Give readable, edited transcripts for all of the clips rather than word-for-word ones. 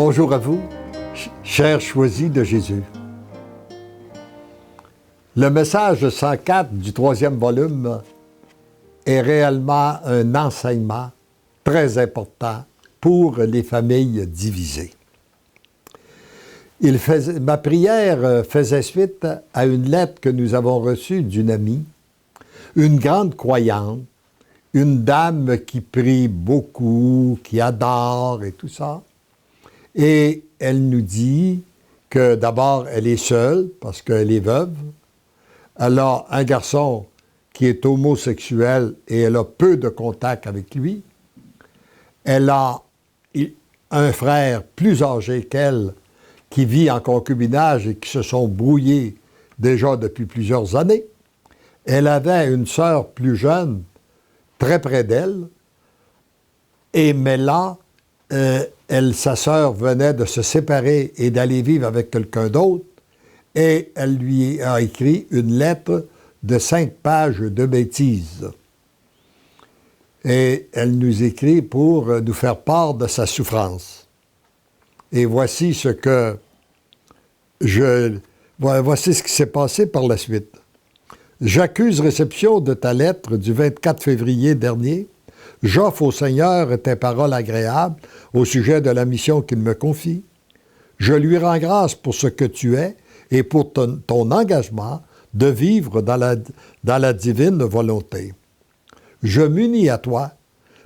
Bonjour à vous, chers choisis de Jésus. Le message 104 du 3e volume est réellement un enseignement très important pour les familles divisées. Ma prière faisait suite à une lettre que nous avons reçue d'une amie, une grande croyante, une dame qui prie beaucoup, qui adore et tout ça. Et elle nous dit que d'abord, elle est seule parce qu'elle est veuve. Elle a un garçon qui est homosexuel et elle a peu de contact avec lui. Elle a un frère plus âgé qu'elle qui vit en concubinage et qui se sont brouillés déjà depuis plusieurs années. Elle avait une sœur plus jeune, très près d'elle, mais là, sa sœur venait de se séparer et d'aller vivre avec quelqu'un d'autre, et elle lui a écrit une lettre de 5 pages de bêtises. Et elle nous écrit pour nous faire part de sa souffrance. Et voici ce qui s'est passé par la suite. J'accuse réception de ta lettre du 24 février dernier. J'offre au Seigneur tes paroles agréables au sujet de la mission qu'il me confie. Je lui rends grâce pour ce que tu es et pour ton engagement de vivre dans la divine volonté. Je m'unis à toi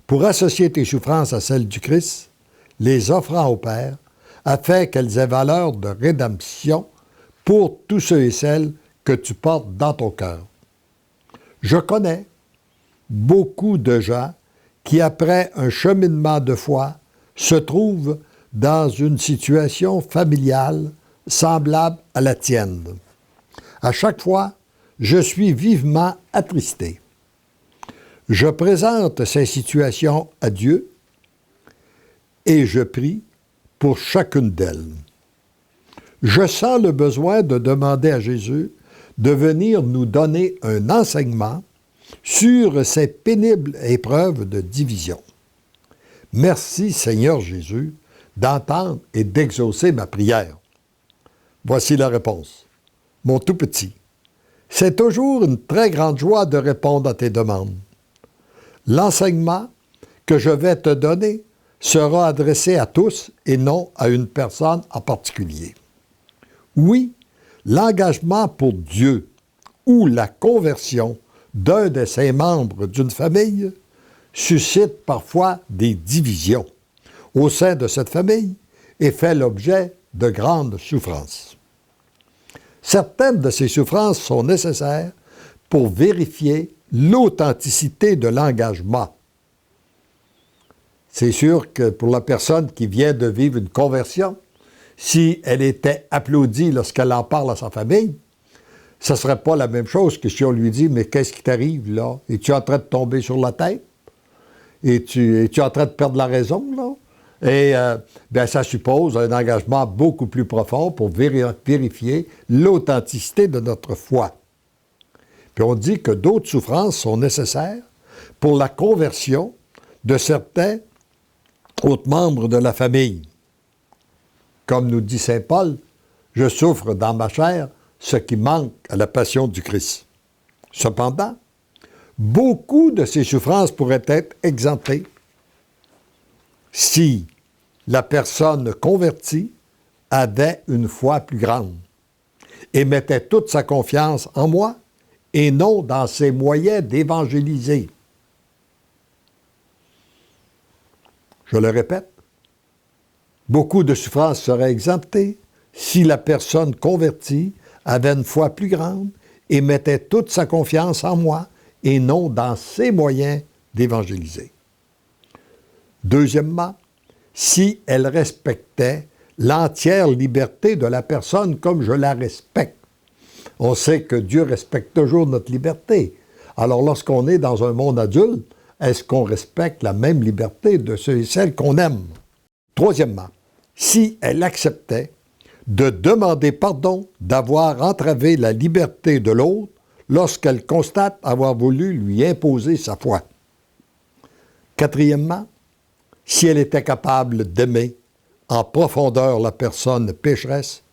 pour associer tes souffrances à celles du Christ, les offrant au Père, afin qu'elles aient valeur de rédemption pour tous ceux et celles que tu portes dans ton cœur. Je connais beaucoup de gens qui, après un cheminement de foi, se trouvent dans une situation familiale semblable à la tienne. À chaque fois, je suis vivement attristé. Je présente ces situations à Dieu et je prie pour chacune d'elles. Je sens le besoin de demander à Jésus de venir nous donner un enseignement sur ces pénibles épreuves de division. Merci, Seigneur Jésus, d'entendre et d'exaucer ma prière. Voici la réponse. Mon tout petit, c'est toujours une très grande joie de répondre à tes demandes. L'enseignement que je vais te donner sera adressé à tous et non à une personne en particulier. Oui, l'engagement pour Dieu ou la conversion d'un de ses membres d'une famille suscite parfois des divisions au sein de cette famille et fait l'objet de grandes souffrances. Certaines de ces souffrances sont nécessaires pour vérifier l'authenticité de l'engagement. C'est sûr que pour la personne qui vient de vivre une conversion, si elle était applaudie lorsqu'elle en parle à sa famille, ce ne serait pas la même chose que si on lui dit « Mais qu'est-ce qui t'arrive, là? Es-tu en train de tomber sur la tête? Es-tu en train de perdre la raison, là? » Et ça suppose un engagement beaucoup plus profond pour vérifier l'authenticité de notre foi. Puis on dit que d'autres souffrances sont nécessaires pour la conversion de certains autres membres de la famille. Comme nous dit saint Paul, « Je souffre dans ma chair ce qui manque à la passion du Christ. » Cependant, beaucoup de ces souffrances pourraient être exemptées si la personne convertie avait une foi plus grande et mettait toute sa confiance en moi et non dans ses moyens d'évangéliser. Je le répète, beaucoup de souffrances seraient exemptées si la personne convertie avait une foi plus grande et mettait toute sa confiance en moi et non dans ses moyens d'évangéliser. Deuxièmement, si elle respectait l'entière liberté de la personne comme je la respecte. On sait que Dieu respecte toujours notre liberté. Alors lorsqu'on est dans un monde adulte, est-ce qu'on respecte la même liberté de ceux et celles qu'on aime? Troisièmement, si elle acceptait de demander pardon d'avoir entravé la liberté de l'autre lorsqu'elle constate avoir voulu lui imposer sa foi. Quatrièmement, si elle était capable d'aimer en profondeur la personne pécheresse,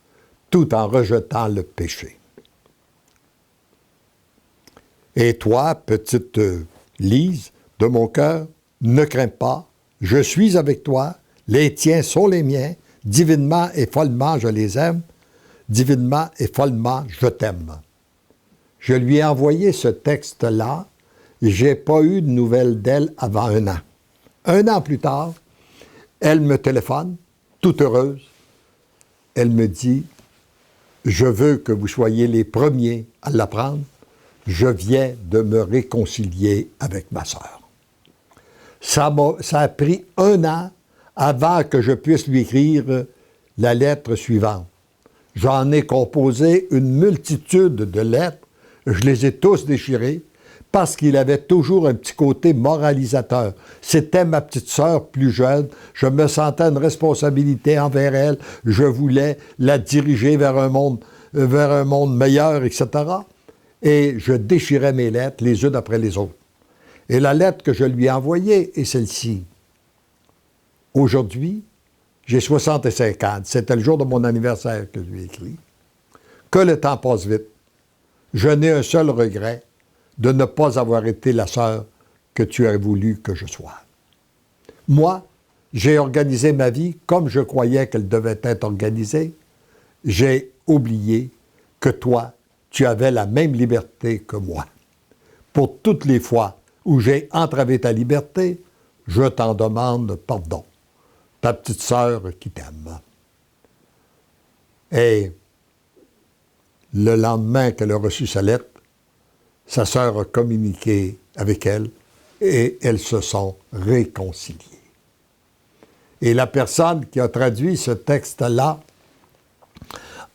tout en rejetant le péché. Et toi, petite Lise de mon cœur, ne crains pas, je suis avec toi, les tiens sont les miens, divinement et follement je les aime, divinement et follement je t'aime. Je lui ai envoyé ce texte-là, je n'ai pas eu de nouvelles d'elle avant 1 an. 1 an plus tard, elle me téléphone, toute heureuse. Elle me dit, je veux que vous soyez les premiers à l'apprendre. Je viens de me réconcilier avec ma sœur. Ça a pris 1 an avant que je puisse lui écrire la lettre suivante. J'en ai composé une multitude de lettres. Je les ai tous déchirées parce qu'il avait toujours un petit côté moralisateur. C'était ma petite sœur plus jeune. Je me sentais une responsabilité envers elle. Je voulais la diriger vers un monde meilleur, etc. Et je déchirais mes lettres les unes après les autres. Et la lettre que je lui ai envoyée est celle-ci. Aujourd'hui, j'ai 65 ans. C'était le jour de mon anniversaire que je lui ai écrit. Que le temps passe vite. Je n'ai un seul regret, de ne pas avoir été la sœur que tu as voulu que je sois. Moi, j'ai organisé ma vie comme je croyais qu'elle devait être organisée. J'ai oublié que toi, tu avais la même liberté que moi. Pour toutes les fois où j'ai entravé ta liberté, je t'en demande pardon. Ta petite sœur qui t'aime. Et le lendemain qu'elle a reçu sa lettre, sa sœur a communiqué avec elle et elles se sont réconciliées. Et la personne qui a traduit ce texte-là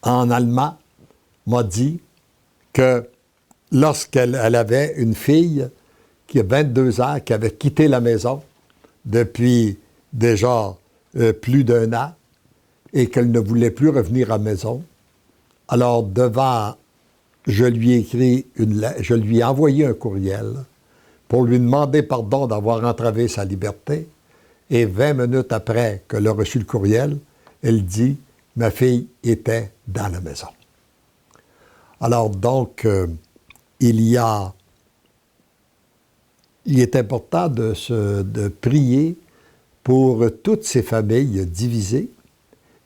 en allemand m'a dit que lorsqu'elle avait une fille qui a 22 ans, qui avait quitté la maison depuis déjà plus d'1 an et qu'elle ne voulait plus revenir à la maison, alors je lui ai envoyé un courriel pour lui demander pardon d'avoir entravé sa liberté. Et 20 minutes après qu'elle a reçu le courriel, elle dit « Ma fille était dans la maison ». Alors donc, il est important de prier pour toutes ces familles divisées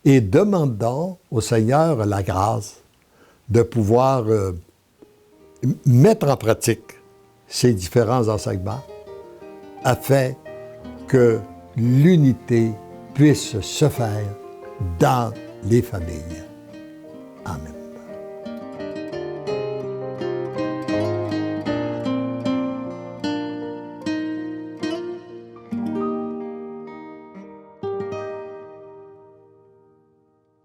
et demandons au Seigneur la grâce de pouvoir mettre en pratique ces différents enseignements afin que l'unité puisse se faire dans les familles. Amen.